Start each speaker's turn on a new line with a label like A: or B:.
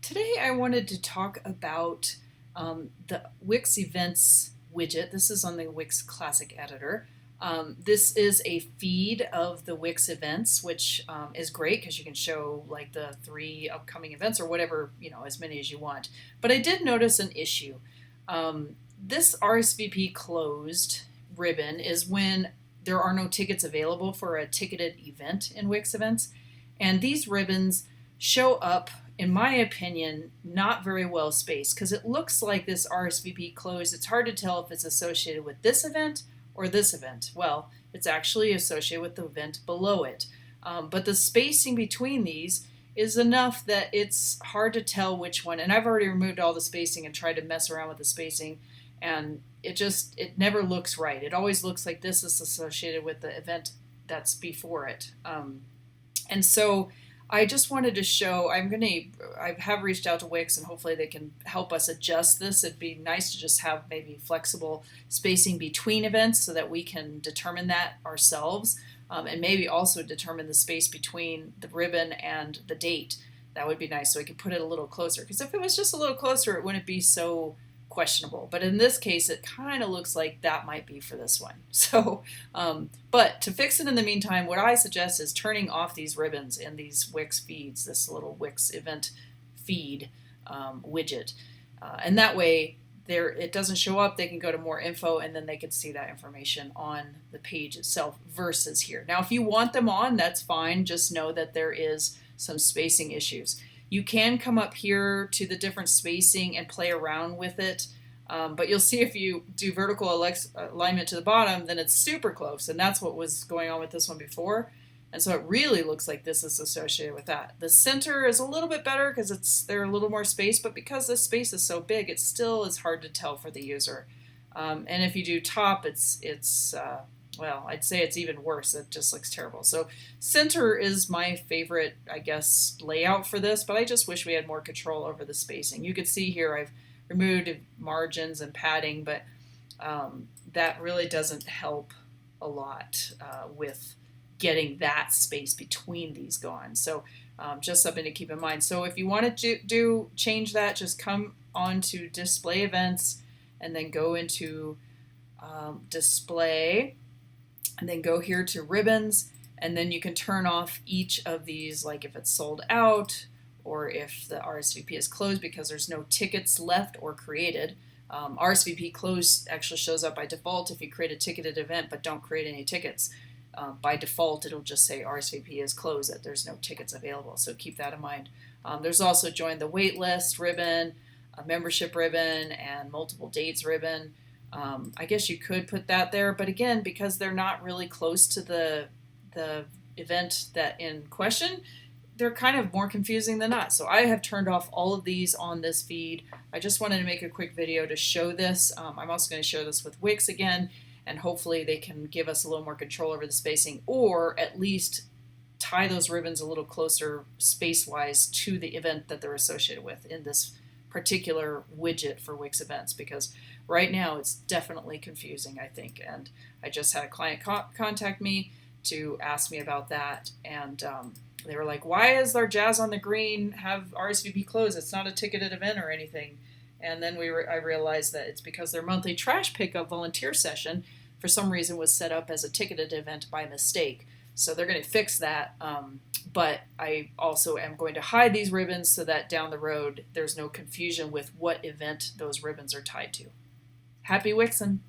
A: Today I wanted to talk about the Wix Events widget. This is on the Wix Classic Editor. This is a feed of the Wix events, which is great because you can show like the 3 upcoming events or whatever, as many as you want. But I did notice an issue. This RSVP closed ribbon is when there are no tickets available for a ticketed event in Wix Events. And these ribbons show up, in my opinion, not very well spaced because it looks like this RSVP closed. It's hard to tell if it's associated with this event or this event. Well, it's actually associated with the event below it. But the spacing between these is enough that it's hard to tell which one. And I've already removed all the spacing and tried to mess around with the spacing, and it never looks right. It always looks like this is associated with the event that's before it. And so I just wanted to show, I have reached out to Wix and hopefully they can help us adjust this. It'd be nice to just have maybe flexible spacing between events so that we can determine that ourselves, and maybe also determine the space between the ribbon and the date. That would be nice so we could put it a little closer, because if it was just a little closer it wouldn't be so questionable. But in this case, it kind of looks like that might be for this one. So, but to fix it in the meantime, what I suggest is turning off these ribbons in these Wix feeds, this little Wix event feed widget. And that way, it doesn't show up. They can go to more info and then they can see that information on the page itself versus here. Now, if you want them on, that's fine. Just know that there is some spacing issues. You can come up here to the different spacing and play around with it, but you'll see if you do vertical alignment to the bottom, then it's super close, and that's what was going on with this one before. And so it really looks like this is associated with that. The center is a little bit better because they're a little more spaced, but because this space is so big, it still is hard to tell for the user. And if you do top, well, I'd say it's even worse. It just looks terrible. So center is my favorite, I guess, layout for this, but I just wish we had more control over the spacing. You could see here I've removed margins and padding, but that really doesn't help a lot with getting that space between these gone. So just something to keep in mind. So if you want to change that, just come on to display events and then go into display, and then go here to ribbons, and then you can turn off each of these, like if it's sold out or if the RSVP is closed because there's no tickets left or created. RSVP closed actually shows up by default if you create a ticketed event but don't create any tickets. By default, it'll just say RSVP is closed, that there's no tickets available, so keep that in mind. There's also join the waitlist ribbon, a membership ribbon, and multiple dates ribbon. I guess you could put that there, but again, because they're not really close to the event that in question, they're kind of more confusing than not. So I have turned off all of these on this feed. I just wanted to make a quick video to show this. I'm also going to share this with Wix again, and hopefully they can give us a little more control over the spacing, or at least tie those ribbons a little closer space-wise to the event that they're associated with in this particular widget for Wix events, because right now it's definitely confusing, I think. And I just had a client contact me to ask me about that, and they were like, why is our Jazz on the Green have RSVP closed? It's not a ticketed event or anything. And then I realized that it's because their monthly trash pickup volunteer session for some reason was set up as a ticketed event by mistake. So they're going to fix that, but I also am going to hide these ribbons so that down the road there's no confusion with what event those ribbons are tied to. Happy Wixing!